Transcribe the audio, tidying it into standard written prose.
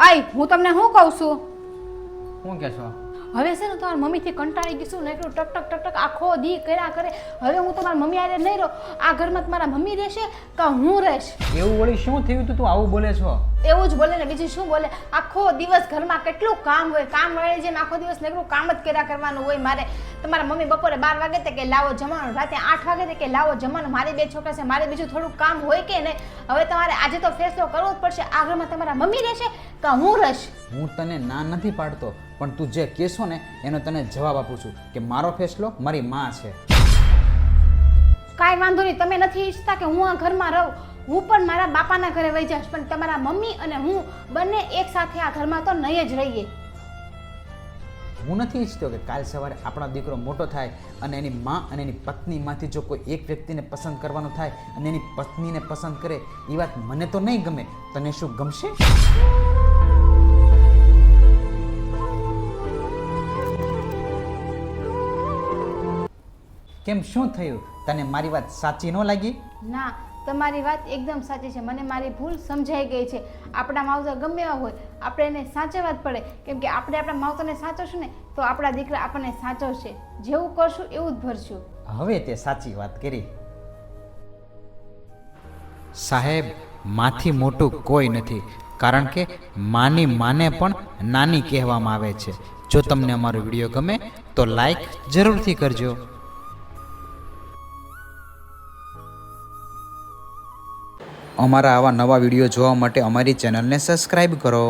આય હું તમને શું કહું છું શું કે છો? હવે છે ને તમારી મમ્મીથી કંટાળી ગઈ છું ને એટલું ટક ટક ટક ટક આખો દી કર્યા કરે. હવે હું તમારી મમ્મી આરે નહીં રહું. આ ઘરમાં તમારા મમ્મી રહેશે કે હું રહીશ? એવું વળી શું થયું તું આવું બોલે છો? એવું જ બોલે ને, બીજું શું બોલે? આખો દિવસ ઘરમાં કેટલું કામ હોય, કામ વળે જેમ આખો દિવસ નીકળું કામ જ કર્યા કરવાનું હોય મારે. તમારા મમ્મી બપોરે 12 વાગે તે કે લાવો જમવાનું, રાતે 8 વાગે તે કે લાવો જમવાનું. મારી 2 છોકરા છે, મારે બીજું થોડું કામ હોય કે નહીં? હવે તમારે આજે તો ફેસલો કરવો જ પડશે. આ ઘરમાં તમારા મમ્મી રહેશે કે હું રહીશ? હું તને ના નથી પાડતો, પણ તું જે કહેશો ને એનો તને જવાબ આપું છું કે મારો ફેસલો મારી માં છે. કાંઈ વાંધો નહીં, તમે નથી ઈચ્છતા કે હું આ ઘરમાં રહું. હું પણ મારા બાપાના ઘરે વહી જઈશ, પણ તમારા મમ્મી અને હું બંને એક સાથે આ ઘરમાં તો નહીં જ રહીએ. હું નથી ઈચ્છતો કે કાલ સવારે આપણો દીકરો મોટો થાય અને એની માં અને એની પત્નીમાંથી જો કોઈ એક વ્યક્તિને પસંદ કરવાનું થાય અને એની પત્નીને પસંદ કરે, એ વાત મને તો નહીં ગમે. તને શું ગમશે? કેમ, શું થયું? તને મારી વાત સાચી ન લાગી? ના, તમારી વાત એકદમ સાચી છે. મને મારી ભૂલ સમજાઈ ગઈ છે. આપણા માવતર ગમે એવા હોય, આપણે એને સાચવવા જ પડે. કેમ કે આપણે આપણા માવતરને સાચવશું ને તો આપણા દીકરા આપણને સાચવશે. જેવું કરશું એવું જ ભરશું. હવે તે સાચી વાત કરી. સાહેબ, માથી મોટું કોઈ નથી, કારણ કે માની માને પણ નાની કહેવામાં આવે છે. જો તમને અમારો વિડીયો ગમે તો લાઈક જરૂરથી કરજો. અમારા આવા નવા વિડીયો જોવા માટે અમારી ચેનલને સબસ્ક્રાઈબ કરો.